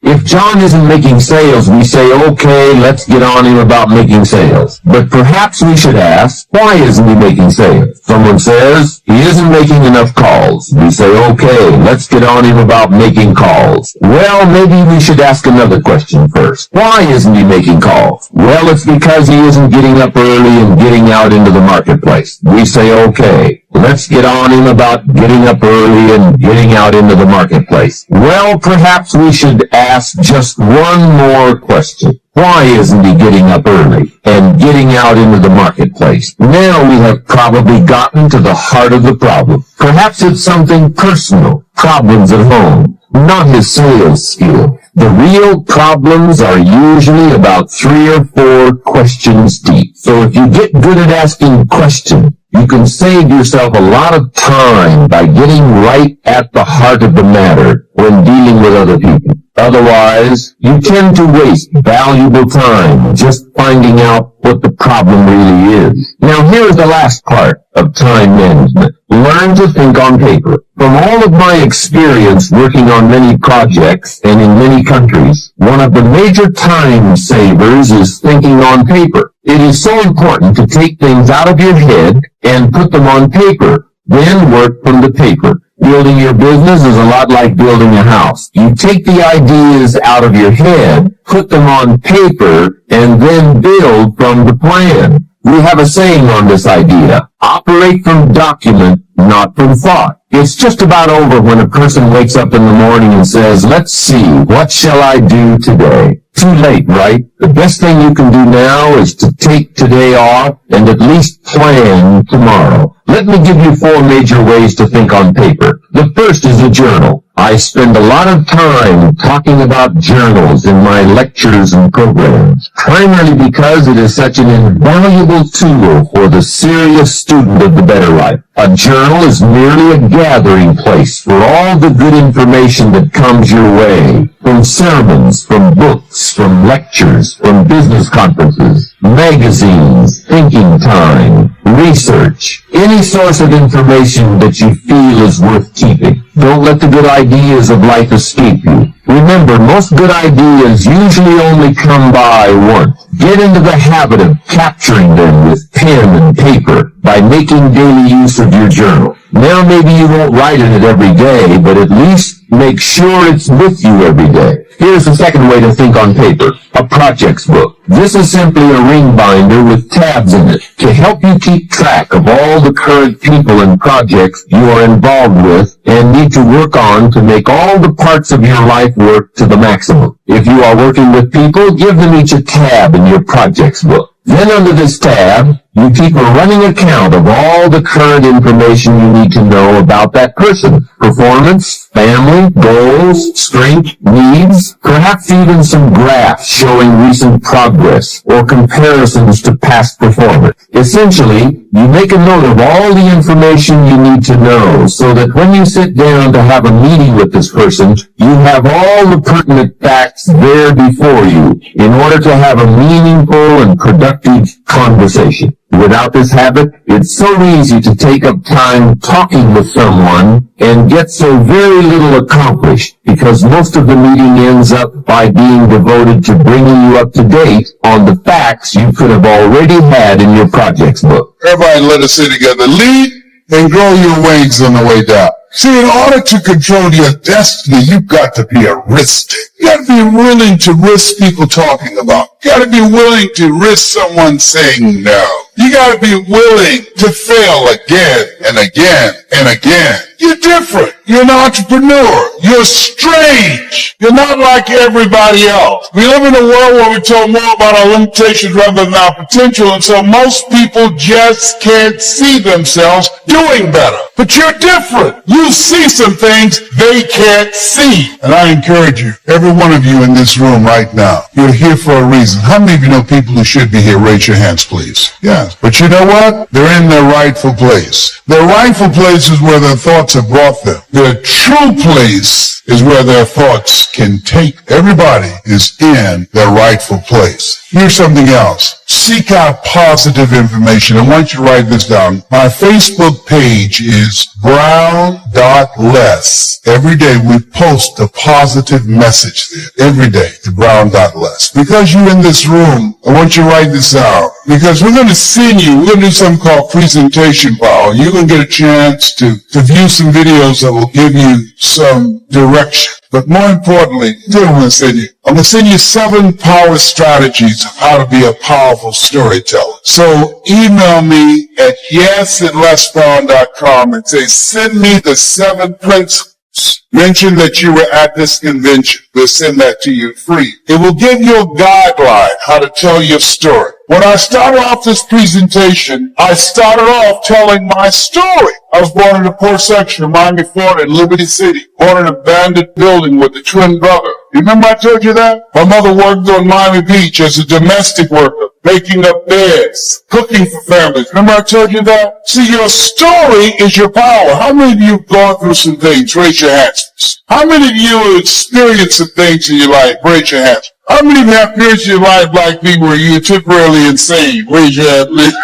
If John isn't making sales, we say, okay, let's get on him about making sales. But perhaps we should ask, why isn't he making sales? Someone says, he isn't making enough calls. We say, okay, let's get on him about making calls. Well, maybe we should ask another question first. Why isn't he making calls? Well, it's because he isn't getting up early and getting out into the marketplace. We say, okay, let's get on him about getting up early and getting out into the marketplace. Well, perhaps we should ask just one more question. Why isn't he getting up early and getting out into the marketplace? Now we have probably gotten to the heart of the problem. Perhaps it's something personal, problems at home, not his sales skill. The real problems are usually about 3 or 4 questions deep. So if you get good at asking questions, you can save yourself a lot of time by getting right at the heart of the matter when dealing with other people. Otherwise, you tend to waste valuable time just finding out what the problem really is. Now, here's the last part of time management. Learn to think on paper. From all of my experience working on many projects and in many countries, one of the major time savers is thinking on paper. It is so important to take things out of your head and put them on paper, then work from the paper. Building your business is a lot like building a house. You take the ideas out of your head, put them on paper, and then build from the plan. We have a saying on this idea: operate from document, not from thought. It's just about over when a person wakes up in the morning and says, let's see, what shall I do today? Too late, right? The best thing you can do now is to take today off and at least plan tomorrow. Let me give you 4 major ways to think on paper. The first is a journal. I spend a lot of time talking about journals in my lectures and programs, primarily because it is such an invaluable tool for the serious student of the better life. A journal is merely a gathering place for all the good information that comes your way, from sermons, from books, from lectures, from business conferences, magazines, thinking time, research, any source of information that you feel is worth keeping. Don't let the good ideas of life escape you. Remember, most good ideas usually only come by once. Get into the habit of capturing them with pen and paper by making daily use of your journal. Now maybe you won't write in it every day, but at least make sure it's with you every day. Here's the second way to think on paper: a projects book. This is simply a ring binder with tabs in it to help you keep track of all the current people and projects you are involved with and need to work on to make all the parts of your life work to the maximum. If you are working with people, give them each a tab in your projects book. Then under this tab, you keep a running account of all the current information you need to know about that person. Performance, family, goals, strength, needs, perhaps even some graphs showing recent progress or comparisons to past performance. Essentially, you make a note of all the information you need to know so that when you sit down to have a meeting with this person, you have all the pertinent facts there before you in order to have a meaningful and productive conversation. Without this habit, it's so easy to take up time talking with someone and get so very little accomplished because most of the meeting ends up by being devoted to bringing you up to date on the facts you could have already had in your projects book. Everybody let us say together: lead and grow your wings on the way down. See, in order to control your destiny, you've got to be a risk taker. You got to be willing to risk people talking about. You got to be willing to risk someone saying no. You got to be willing to fail again and again and again. You're different. You're an entrepreneur. You're strange. You're not like everybody else. We live in a world where we're told more about our limitations rather than our potential, and so most people just can't see themselves doing better. But you're different. You see some things they can't see. And I encourage you, every one of you in this room right now, you're here for a reason. How many of you know people who should be here? Raise your hands, please. Yes. But you know what? They're in their rightful place. Their rightful place is where their thoughts have brought them. Their true place is where their thoughts can take. Everybody is in their rightful place. Here's something else. Seek out positive information. I want you to write this down. My Facebook page is brown.less. Every day we post a positive message there. Every day to brown.less. Because you're in this room, I want you to write this out. Because we're going to send you, we're going to do something called presentation power. You're going to get a chance to view some videos that will give you some direction. But more importantly, I'm going to send you 7 power strategies of how to be a powerful storyteller. So email me at yes@lesbrown.com and say, send me the 7 principles. Mention that you were at this convention. We'll send that to you free. It will give you a guideline how to tell your story. When I started off this presentation, I started off telling my story. I was born in the poor section of Miami, Florida, in Liberty City. Born in an abandoned building with a twin brother. You remember I told you that? My mother worked on Miami Beach as a domestic worker, making up beds, cooking for families. Remember I told you that? See, your story is your power. How many of you have gone through some things? Raise your hands. How many of you have experienced some things in your life? Raise your hands. How many of you have experienced your life like me where you're temporarily insane? Raise your hand, please.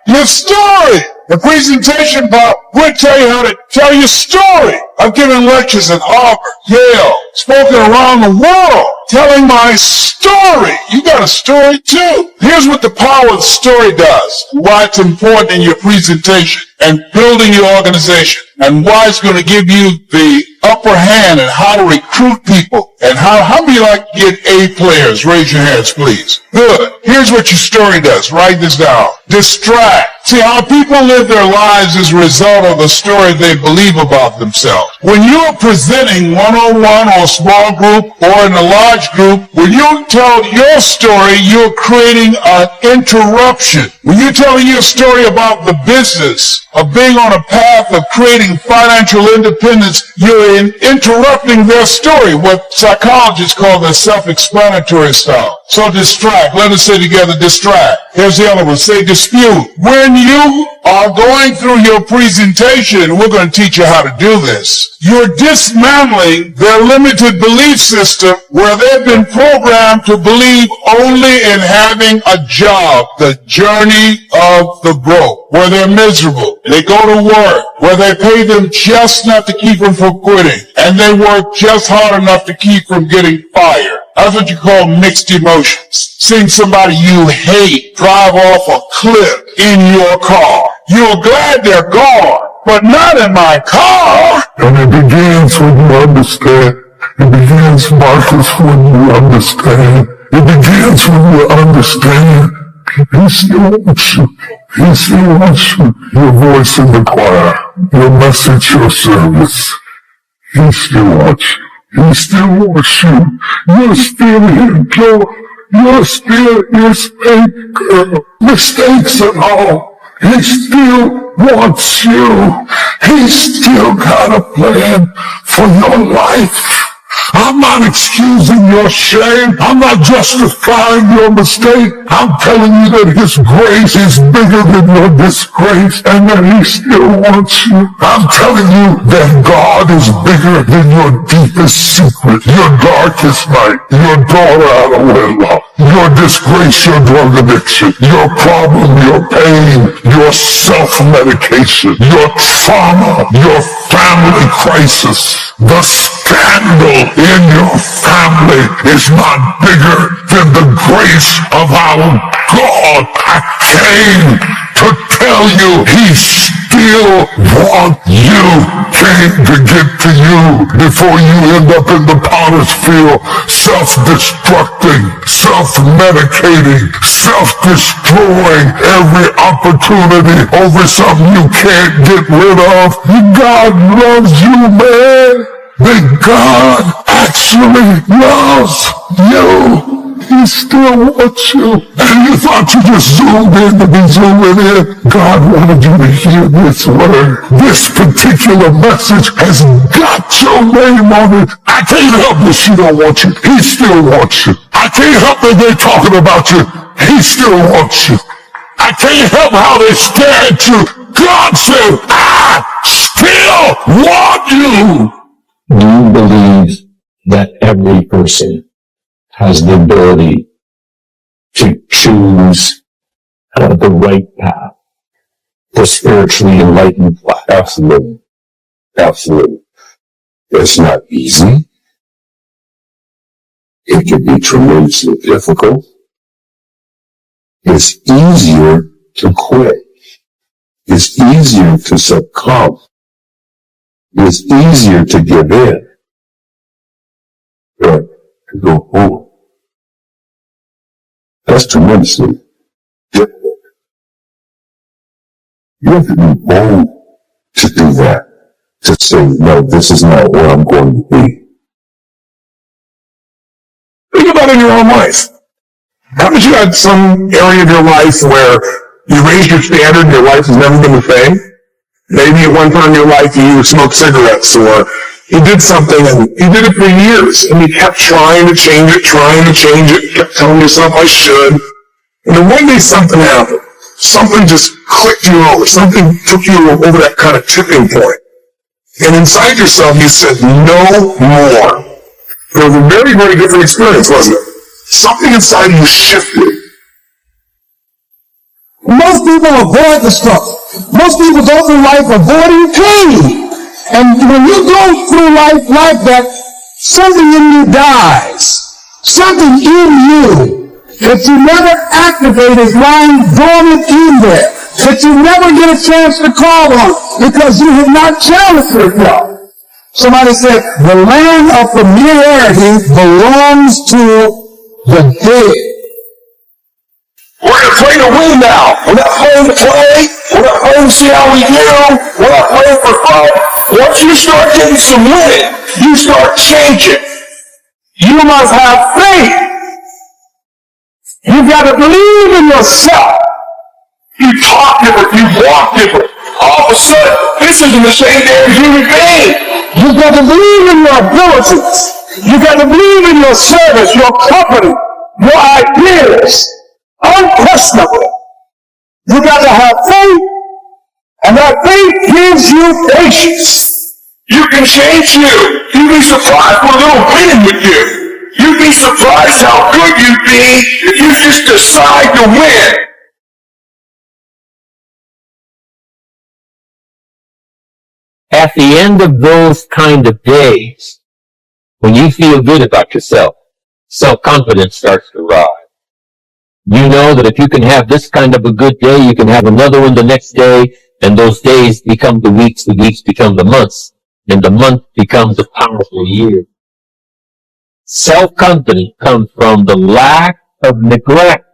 Your story. The presentation part will tell you how to tell your story. I've given lectures at Harvard, Yale, spoken around the world, telling my story. You got a story too. Here's what the power of the story does, why it's important in your presentation and building your organization, and why it's going to give you the upper hand and how to recruit people. And how many like to get A players? Raise your hands, please. Good. Here's what your story does. Write this down. Distract. See, how people live their lives is a result of the story they believe about themselves. When you're presenting one-on-one or a small group or in a large group, when you tell your story, you're creating an interruption. When you're telling your story about the business of being on a path of creating financial independence, you're interrupting their story, what psychologists call the self-explanatory style. So distract. Let us say together, distract. Here's the other one. Say dispute. When you are going through your presentation, and we're going to teach you how to do this, you're dismantling their limited belief system where they've been programmed to believe only in having a job, the journey of the broke, where they're miserable. They go to work, where they pay them just enough to keep them from quitting, and they work just hard enough to keep from getting fired. That's what you call mixed emotions. Seeing somebody you hate drive off a cliff in your car. You're glad they're gone, but not in my car. And it begins when you understand. It begins, Marcus, when you understand. It begins when you understand. He still wants you. He still wants you. Your voice in the choir, your message, your service. He still wants you. He still wants you. You're still his girl. You're still his maker. Mistakes and all. He still wants you. He's still got a plan for your life. I'm not excusing your shame. I'm not justifying your mistake. I'm telling you that His grace is bigger than your disgrace and that He still wants you. I'm telling you that God is bigger than your deepest secret, your darkest night, your daughter out of wedlock, your disgrace, your drug addiction, your problem, your pain, your self-medication, your trauma, your family crisis, the scandal in your family is not bigger than the grace of our God. I came to tell you He still wants you. Came to get to you before you end up in the potter's field, self-destructing, self-medicating, self-destroying every opportunity over something you can't get rid of. God loves you, man. That God actually loves you. He still wants you. And you thought you just zoomed in to be zooming in. God wanted you to hear this word. This particular message has got your name on it. I can't help that she don't want you. He still wants you. I can't help that they're talking about you. He still wants you. I can't help how they stare at you. God said, I still want you. Do you believe that every person has the ability to choose the right path, the spiritually enlightened path. Absolutely. Absolutely. It's not easy. It can be tremendously difficult. It's easier to quit. It's easier to succumb. It's easier to give in. But to go home. That's tremendously difficult. You have to be bold to do that. To say, no, this is not where I'm going to be. Think about it in your own life. Haven't you had some area of your life where you raised your standard and your life has never been the same? Maybe at one time in your life you smoked cigarettes, or you did something and you did it for years and you kept trying to change it, kept telling yourself I should. And then one day something happened. Something just clicked you over. Something took you over that kind of tipping point. And inside yourself you said, no more. It was a very, very different experience, wasn't it? Something inside you shifted. Most people avoid the struggle. Most people go through life avoiding pain. And when you go through life like that, something in you dies. Something in you that you never activate is lying dormant in there. That you never get a chance to call on because you have not challenged yourself. Somebody said, the land of familiarity belongs to the dead. We're going to play to win now. We're not playing to play. We're not playing to see how we do. We're not playing for fun. Once you start getting some winning, you start changing. You must have faith. You've got to believe in yourself. You talk different. You walk different. All of a sudden, this isn't the same damn human being. You've got to believe in your abilities. You've got to believe in your service, your company, your ideas. Unquestionably. You've got to have faith, and that faith gives you patience. You can change you. You'd be surprised what a little winning would do. You'd be surprised how good you'd be if you just decide to win. At the end of those kind of days, when you feel good about yourself, self-confidence starts to rise. You know that if you can have this kind of a good day, you can have another one the next day, and those days become the weeks become the months, and the month becomes a powerful year. Self-confidence comes from the lack of neglect.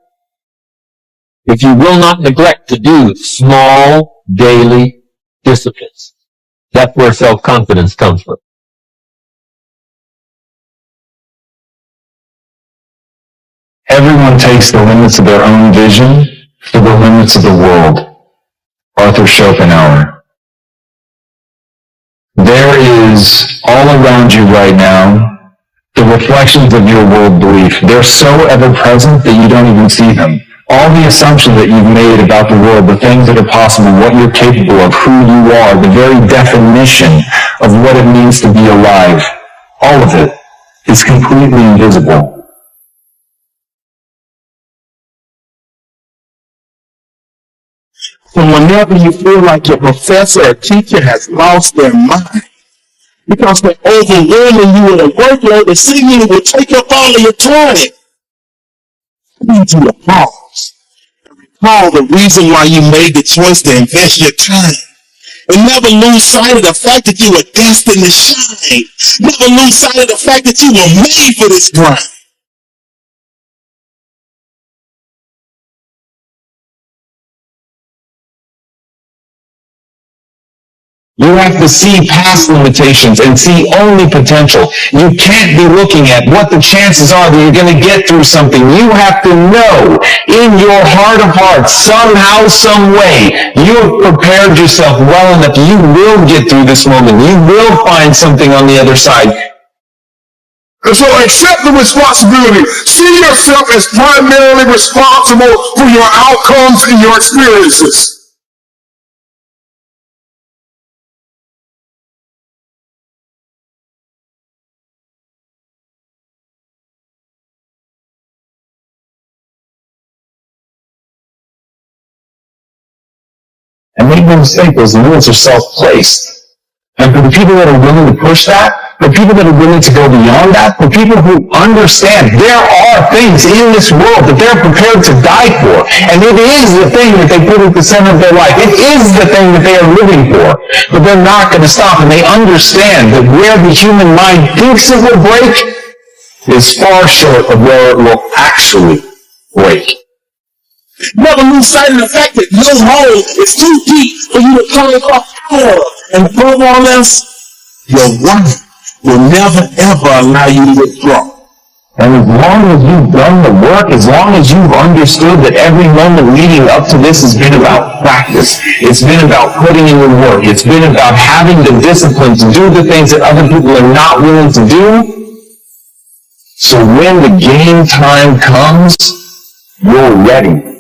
If you will not neglect to do small daily disciplines, that's where self-confidence comes from. Everyone takes the limits of their own vision for the limits of the world. Arthur Schopenhauer. There is all around you right now the reflections of your world belief. They're so ever present that you don't even see them. All the assumptions that you've made about the world, the things that are possible, what you're capable of, who you are, the very definition of what it means to be alive, all of it is completely invisible. So whenever you feel like your professor or teacher has lost their mind, because they're overwhelming you with a workload that seemingly will take up all of your time, I need you to pause. Recall the reason why you made the choice to invest your time. And never lose sight of the fact that you were destined to shine. Never lose sight of the fact that you were made for this grind. You have to see past limitations and see only potential. You can't be looking at what the chances are that you're going to get through something. You have to know in your heart of hearts, somehow, some way, you have prepared yourself well enough. You will get through this moment. You will find something on the other side. And so accept the responsibility. See yourself as primarily responsible for your outcomes and your experiences. the mistake, those limits are self-placed. And for the people that are willing to push that, for people that are willing to go beyond that, for people who understand there are things in this world that they're prepared to die for, and it is the thing that they put at the center of their life. It is the thing that they are living for. But they're not going to stop, and they understand that where the human mind thinks it will break is far short of where it will actually break. Never lose sight of the fact that your hole is too deep for you to climb up out of. And above all else, your wife will never ever allow you to withdraw. And as long as you've done the work, as long as you've understood that every moment leading up to this has been about practice, it's been about putting in the work, it's been about having the discipline to do the things that other people are not willing to do, so when the game time comes, you're ready.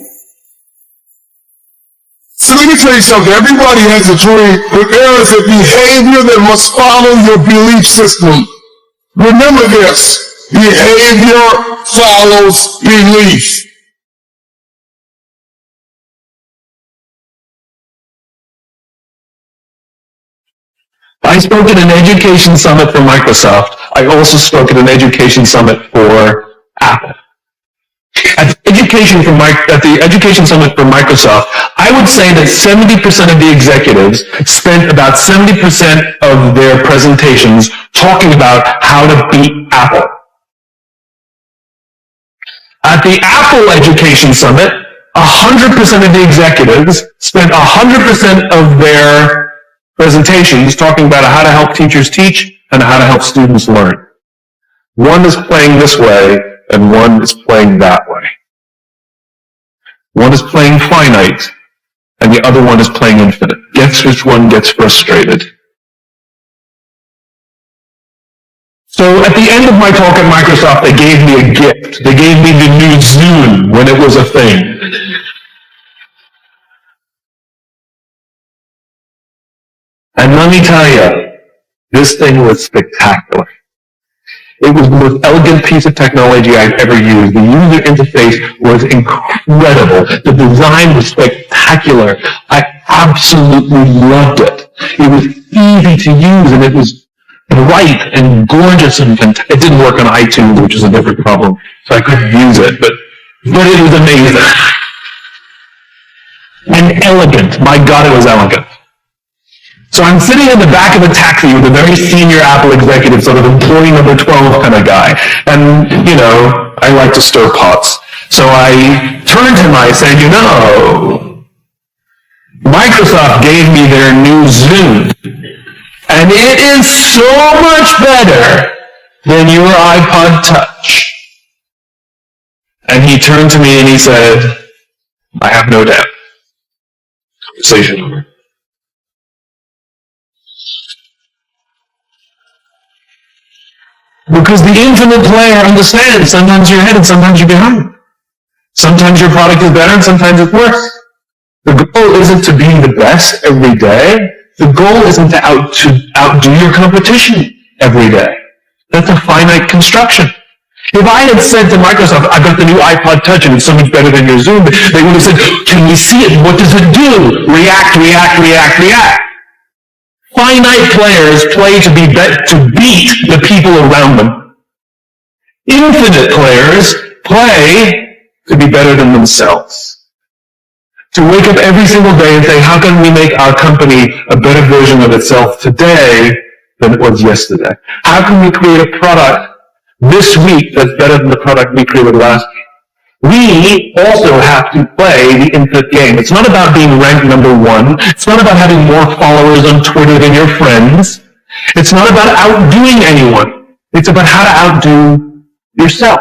So let me tell you something. Everybody has a dream, but there is a behavior that must follow your belief system. Remember this. Behavior follows belief. I spoke at an education summit for Microsoft. I also spoke at an education summit for Apple. At the education summit for Microsoft, I would say that 70% of the executives spent about 70% of their presentations talking about how to beat Apple. At the Apple Education Summit, 100% of the executives spent 100% of their presentations talking about how to help teachers teach and how to help students learn. One is playing this way, and one is playing that way. One is playing finite, and the other one is playing infinite. Guess which one gets frustrated? So at the end of my talk at Microsoft, they gave me a gift. They gave me the new Zoom when it was a thing. And let me tell you, this thing was spectacular. It was the most elegant piece of technology I've ever used. The user interface was incredible. The design was spectacular. I absolutely loved it. It was easy to use, and it was bright and gorgeous, and it didn't work on iTunes, which is a different problem, so I couldn't use it, but it was amazing. And elegant. My God, it was elegant. So I'm sitting in the back of a taxi with a very senior Apple executive, sort of employee number 12 kind of guy. And, I like to stir pots. So I turned to him, I said, Microsoft gave me their new Zoom. And it is so much better than your iPod Touch. And he turned to me and he said, I have no doubt. Conversation over. Because the infinite player understands sometimes you're ahead and sometimes you're behind. Sometimes your product is better and sometimes it's worse. The goal isn't to be the best every day. The goal isn't to outdo your competition every day. That's a finite construction. If I had said to Microsoft, I've got the new iPod Touch and it's so much better than your Zoom, they would have said, can we see it? What does it do? React, react, react, react. Finite players play to beat the people around them. Infinite players play to be better than themselves. To wake up every single day and say, how can we make our company a better version of itself today than it was yesterday? How can we create a product this week that's better than the product we created last week? We also have to play the infinite game. It's not about being ranked number one. It's not about having more followers on Twitter than your friends. It's not about outdoing anyone. It's about how to outdo yourself.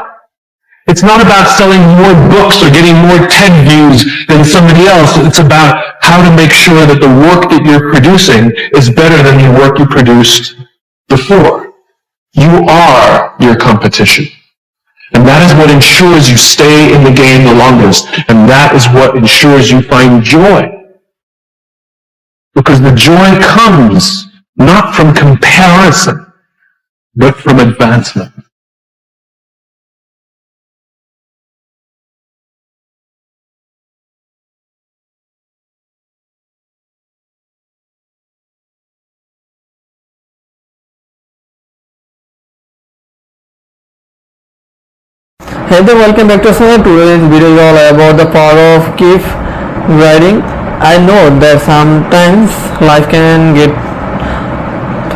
It's not about selling more books or getting more TED views than somebody else. It's about how to make sure that the work that you're producing is better than the work you produced before. You are your competition. And that is what ensures you stay in the game the longest. And that is what ensures you find joy. Because the joy comes not from comparison, but from advancement. Hey there, welcome back to our channel. Today's video is all about the power of keep grinding. I know that sometimes life can get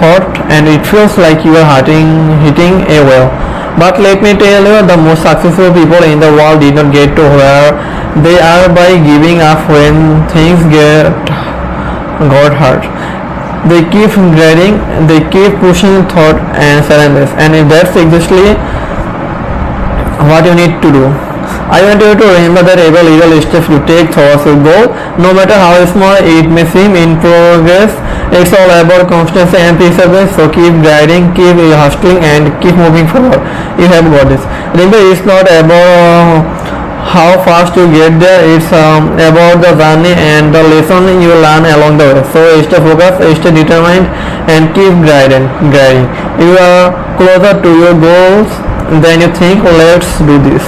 thought and it feels like you are hitting a wall. But let me tell you, the most successful people in the world did not get to where they are by giving up when things got hard. They keep grinding, they keep pushing thought and challenges, and that's exactly what you need to do. I want you to remember that every little step you take towards your goal, no matter how small it may seem in progress, it's all about constancy and perseverance. So keep grinding, keep hustling, and keep moving forward. You have got this. Remember, it's not about how fast you get there, it's about the journey and the lesson you learn along the way. So stay focused, stay determined, and keep grinding. You are closer to your goals than you think. Let's do this.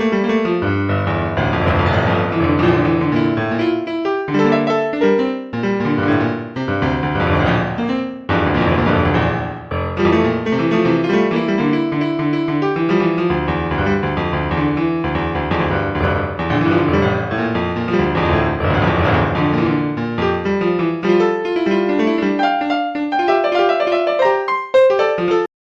you.